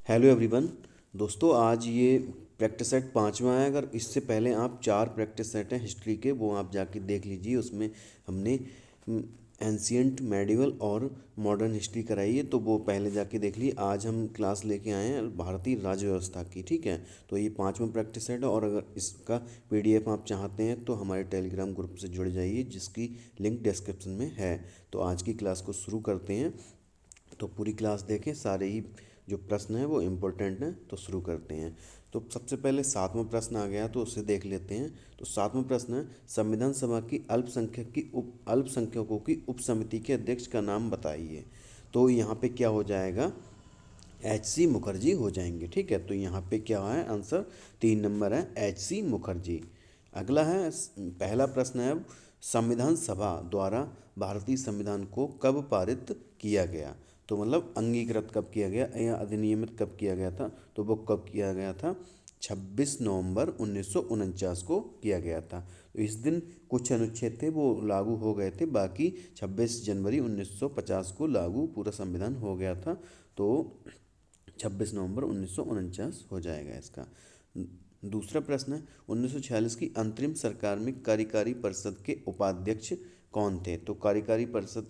Hello everyone. दोस्तों, आज ये प्रैक्टिस सेट पाँचवा है। अगर इससे पहले आप चार प्रैक्टिस सेट हैं हिस्ट्री के, वो आप जाके देख लीजिए। उसमें हमने एंशियंट, मेडिवल और मॉडर्न हिस्ट्री कराई है, तो वो पहले जाके देख ली। आज हम क्लास लेके आए हैं भारतीय राज्य व्यवस्था की। ठीक है, तो ये पाँचवा प्रैक्टिस सेट है, और अगर इसका पीडीएफ आप चाहते हैं तो हमारे टेलीग्राम ग्रुप से जुड़ जाइए, जिसकी लिंक डिस्क्रिप्शन में है। तो आज की क्लास को शुरू करते हैं। तो पूरी क्लास देखें, सारे ही जो प्रश्न हैं वो इम्पोर्टेंट हैं। तो शुरू करते हैं। तो सबसे पहले सातवां प्रश्न आ गया, तो उसे देख लेते हैं। तो सातवां प्रश्न है, संविधान सभा की अल्पसंख्यकों की उप समिति के अध्यक्ष का नाम बताइए। तो यहाँ पे क्या हो जाएगा, H.C. मुखर्जी हो जाएंगे। ठीक है, तो यहाँ पे क्या है आंसर, 3 नंबर है H.C. मुखर्जी। अगला है, पहला प्रश्न है, संविधान सभा द्वारा भारतीय संविधान को कब पारित किया गया। तो मतलब अंगीकृत कब किया गया या अधिनियमित कब किया गया था, तो वो कब किया गया था, 26 नवंबर 1949 को किया गया था। तो इस दिन कुछ अनुच्छेद थे वो लागू हो गए थे, बाकी 26 जनवरी 1950 को लागू पूरा संविधान हो गया था। तो 26 नवंबर 1949 हो जाएगा इसका। दूसरा प्रश्न है, 1946 की अंतरिम सरकार में कार्यकारी परिषद के उपाध्यक्ष कौन थे। तो कार्यकारी परिषद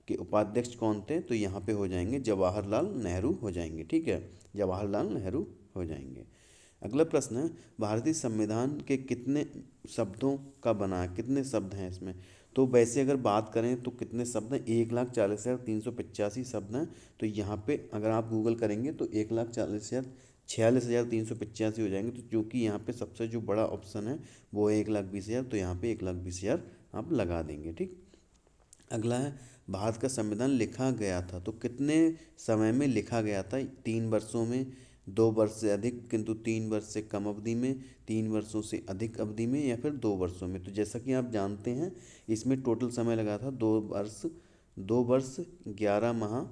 के उपाध्यक्ष कौन थे, तो यहाँ पे हो जाएंगे जवाहरलाल नेहरू हो जाएंगे। ठीक है, जवाहरलाल नेहरू हो जाएंगे। अगला प्रश्न है, भारतीय संविधान के कितने शब्दों का बना है, कितने शब्द हैं इसमें। तो वैसे अगर बात करें तो कितने शब्द हैं, 1,40,385 शब्द हैं। तो यहाँ पे अगर आप गूगल करेंगे तो 1,46,385 हो जाएंगे। तो क्योंकि यहाँ पे सबसे जो बड़ा ऑप्शन है वो है 1,20,000, तो यहाँ पे 1,20,000 आप लगा देंगे। ठीक। अगला है, भारत का संविधान लिखा गया था तो कितने समय में लिखा गया था। 3 वर्षों में, 2 वर्ष से अधिक किंतु 3 वर्ष से कम अवधि में, 3 वर्षों से अधिक अवधि में, या फिर 2 वर्षों में। तो जैसा कि आप जानते हैं, इसमें टोटल समय लगा था 2 वर्ष, 2 वर्ष 11 माह,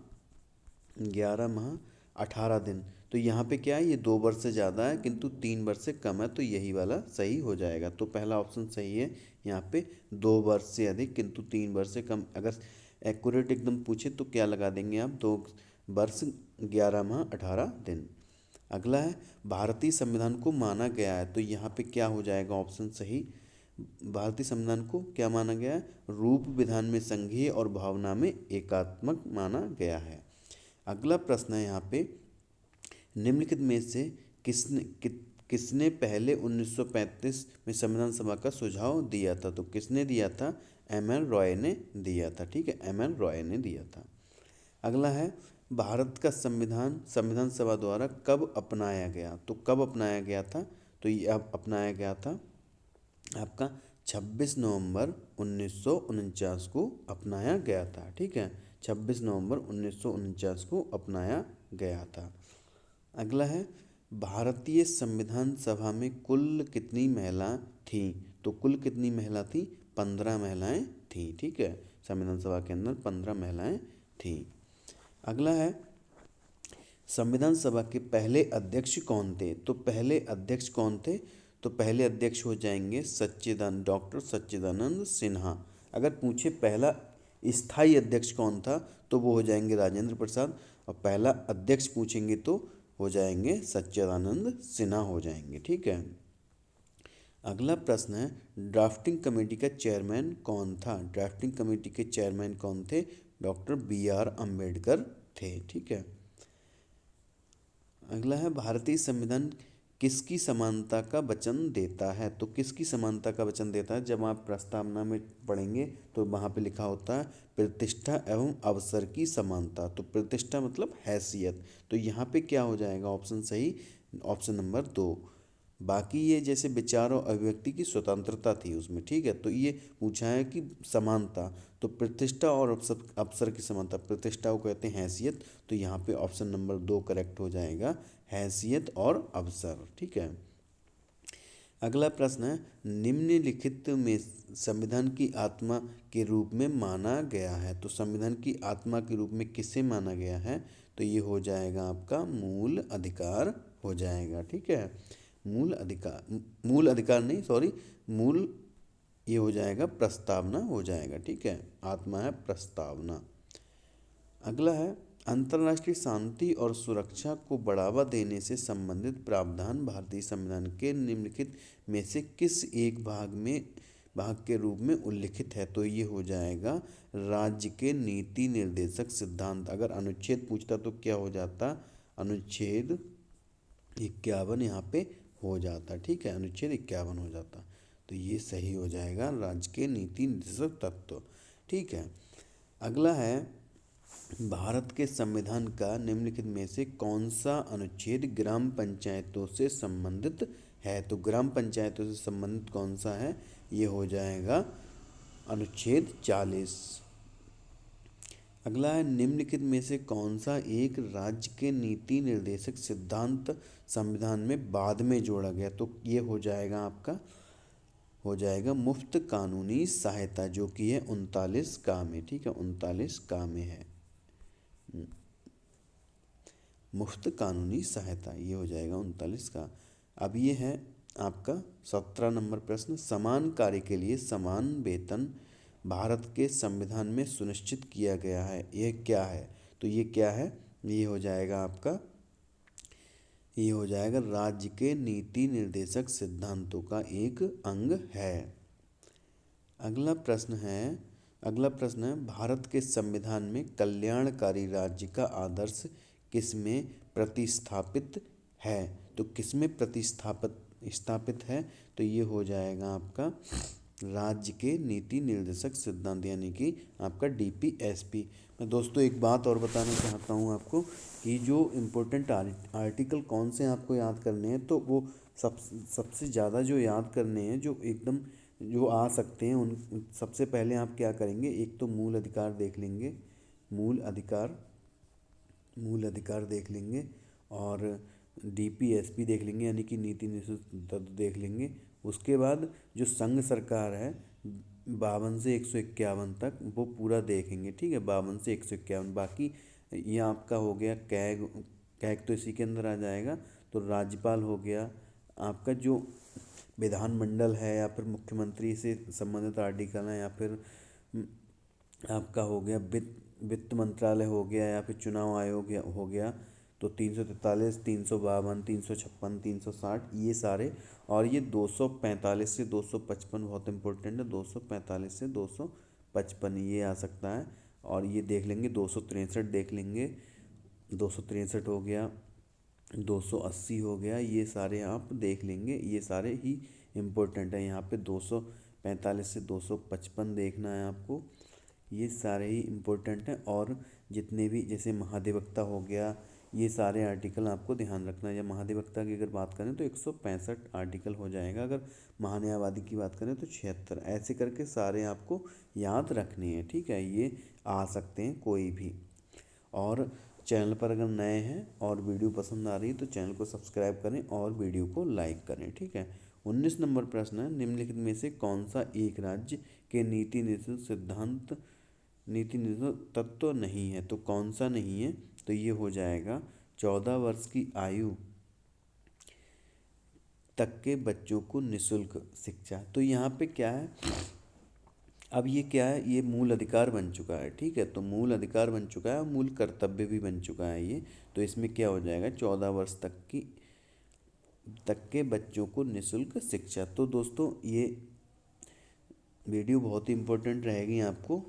11 माह 18 दिन। तो यहाँ पे क्या है, ये 2 वर्ष से ज़्यादा है किंतु 3 वर्ष से कम है, तो यही वाला सही हो जाएगा। तो पहला ऑप्शन सही है यहाँ पे, 2 वर्ष से अधिक किंतु 3 वर्ष से कम। अगर एक्यूरेट एकदम पूछे तो क्या लगा देंगे आप, 2 वर्ष 11 माह 18 दिन। अगला है, भारतीय संविधान को माना गया है। तो यहाँ पे क्या हो जाएगा ऑप्शन सही, भारतीय संविधान को क्या माना गया है, रूप विधान में संघीय और भावना में एकात्मक माना गया है। अगला प्रश्न है यहाँ पे, निम्नलिखित में से किसने पहले 1935 में संविधान सभा का सुझाव दिया था। तो किसने दिया था, एम एन रॉय ने दिया था। ठीक है, एम एन रॉय ने दिया था। अगला है, भारत का संविधान संविधान सभा द्वारा कब अपनाया गया। तो कब अपनाया गया था, तो ये अब अपनाया गया था आपका 26 नवंबर 1949 को अपनाया गया था। ठीक है, 26 नवंबर 1949 को अपनाया गया था। अगला है, भारतीय संविधान सभा में कुल कितनी महिला थीं। तो कुल कितनी महिला थी, 15 महिलाएं थीं। ठीक है, संविधान सभा के अंदर 15 महिलाएं थीं। अगला है, संविधान सभा के पहले अध्यक्ष कौन थे। तो पहले अध्यक्ष कौन थे, तो पहले अध्यक्ष हो जाएंगे डॉक्टर सच्चिदानंद सिन्हा। अगर पूछे पहला स्थायी अध्यक्ष कौन था, तो वो हो जाएंगे राजेंद्र प्रसाद। और पहला अध्यक्ष पूछेंगे तो हो जाएंगे सच्चिदानंद सिन्हा हो जाएंगे। ठीक है। अगला प्रश्न है, ड्राफ्टिंग कमेटी का चेयरमैन कौन था। ड्राफ्टिंग कमेटी के चेयरमैन कौन थे, डॉक्टर B.R. अम्बेडकर थे। ठीक है। अगला है, भारतीय संविधान किसकी समानता का वचन देता है। तो किसकी समानता का वचन देता है, जब आप प्रस्तावना में पढ़ेंगे तो वहाँ पे लिखा होता है प्रतिष्ठा एवं अवसर की समानता। तो प्रतिष्ठा मतलब हैसियत। तो यहाँ पे क्या हो जाएगा ऑप्शन सही, ऑप्शन नंबर 2। बाकी ये जैसे विचार और अभिव्यक्ति की स्वतंत्रता थी उसमें। ठीक है, तो ये पूछा है कि समानता, तो प्रतिष्ठा और अवसर अवसर की समानता, प्रतिष्ठा को कहते हैं हैसियत। तो यहाँ पे ऑप्शन नंबर 2 करेक्ट हो जाएगा, हैसियत और अवसर। ठीक है। अगला प्रश्न है, निम्नलिखित में संविधान की आत्मा के रूप में माना गया है। तो संविधान की आत्मा के रूप में किसे माना गया है, तो ये हो जाएगा आपका मूल अधिकार हो जाएगा। ठीक है, मूल अधिकार नहीं, सॉरी, मूल, ये हो जाएगा प्रस्तावना हो जाएगा। ठीक है, आत्मा है प्रस्तावना। अगला है, अंतर्राष्ट्रीय शांति और सुरक्षा को बढ़ावा देने से संबंधित प्रावधान भारतीय संविधान के निम्नलिखित में से किस एक भाग के रूप में उल्लिखित है? तो ये हो जाएगा राज्य के नीति निर्देशक सिद्धांत। अगर अनुच्छेद पूछता तो क्या हो जाता? अनुच्छेद 51 यहाँ पे हो जाता। ठीक है, अनुच्छेद 51 हो जाता। तो ये सही हो जाएगा, राज्य के नीति निर्देशक तत्व। ठीक है, अगला है भारत के संविधान का निम्नलिखित में से कौन सा अनुच्छेद ग्राम पंचायतों से संबंधित है? तो ग्राम पंचायतों से संबंधित कौन सा है? ये हो जाएगा अनुच्छेद 40। अगला है निम्नलिखित में से कौन सा एक राज्य के नीति निर्देशक सिद्धांत संविधान में बाद में जोड़ा गया? तो ये हो जाएगा आपका, हो जाएगा मुफ्त कानूनी सहायता, जो कि है 39 का में। ठीक है, 39 का में है मुफ्त कानूनी सहायता, ये हो जाएगा 39 का। अब ये है आपका 17 नंबर प्रश्न, समान कार्य के लिए समान वेतन भारत के संविधान में सुनिश्चित किया गया है, यह क्या है? तो ये क्या है? ये हो जाएगा आपका, ये हो जाएगा राज्य के नीति निर्देशक सिद्धांतों का एक अंग है। अगला प्रश्न है भारत के संविधान में कल्याणकारी राज्य का आदर्श किसमें प्रतिस्थापित है? तो किसमें स्थापित है? तो ये हो जाएगा आपका राज्य के नीति निर्देशक सिद्धांत, यानी कि आपका DPSP। मैं दोस्तों एक बात और बताना चाहता हूँ आपको कि जो इम्पोर्टेंट आर्टिकल कौन से आपको याद करने हैं, तो वो सबसे ज़्यादा जो याद करने हैं, जो एकदम जो आ सकते हैं, उन सबसे पहले आप क्या करेंगे, एक तो मूल अधिकार देख लेंगे, मूल अधिकार देख लेंगे, और DPSP देख लेंगे, यानी कि नीति निर्देशक तत्व देख लेंगे। उसके बाद जो संघ सरकार है 52 से 151 तक, वो पूरा देखेंगे। ठीक है, 52 से 151। बाकी ये आपका हो गया कैग तो इसी के अंदर आ जाएगा। तो राज्यपाल हो गया, आपका जो विधानमंडल है या फिर मुख्यमंत्री से संबंधित आर्टिकल है, या फिर आपका हो गया वित्त मंत्रालय हो गया, या फिर चुनाव आयोग हो गया। तो 343, 352, 356, 360 ये सारे, और ये 245 से 255 बहुत इंपॉर्टेंट है, 245 से 255 ये आ सकता है। और ये देख लेंगे 263 देख लेंगे, 263 हो गया, 280 हो गया, ये सारे आप देख लेंगे, ये सारे ही इम्पोर्टेंट है। यहाँ पे 245 से 255 देखना है आपको, ये सारे ही इम्पोर्टेंट हैं। और जितने भी जैसे महाधिवक्ता हो गया, ये सारे आर्टिकल आपको ध्यान रखना है। या महाधिवक्ता की अगर बात करें तो 165 आर्टिकल हो जाएगा, अगर महान्यायवादी की बात करें तो 76। ऐसे करके सारे आपको याद रखने हैं। ठीक है, ये आ सकते हैं कोई भी। और चैनल पर अगर नए हैं और वीडियो पसंद आ रही है तो चैनल को सब्सक्राइब करें और वीडियो को लाइक करें। ठीक है, 19 नंबर प्रश्न है, निम्नलिखित में से कौन सा एक राज्य के नीति निर्देशक तत्व नहीं है? तो कौन सा नहीं है? तो ये हो जाएगा 14 वर्ष की आयु तक के बच्चों को निःशुल्क शिक्षा। तो यहाँ पे क्या है, अब ये क्या है, ये मूल अधिकार बन चुका है। ठीक है, तो मूल अधिकार बन चुका है, मूल कर्तव्य भी बन चुका है ये। तो इसमें क्या हो जाएगा, 14 वर्ष तक के बच्चों को निःशुल्क शिक्षा। तो दोस्तों ये वीडियो बहुत ही इम्पोर्टेंट रहेगी आपको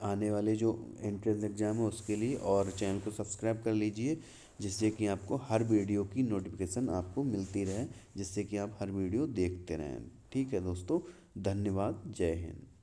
आने वाले जो एंट्रेंस एग्ज़ाम है उसके लिए। और चैनल को सब्सक्राइब कर लीजिए, जिससे कि आपको हर वीडियो की नोटिफिकेशन आपको मिलती रहे, जिससे कि आप हर वीडियो देखते रहें। ठीक है दोस्तों, धन्यवाद, जय हिंद।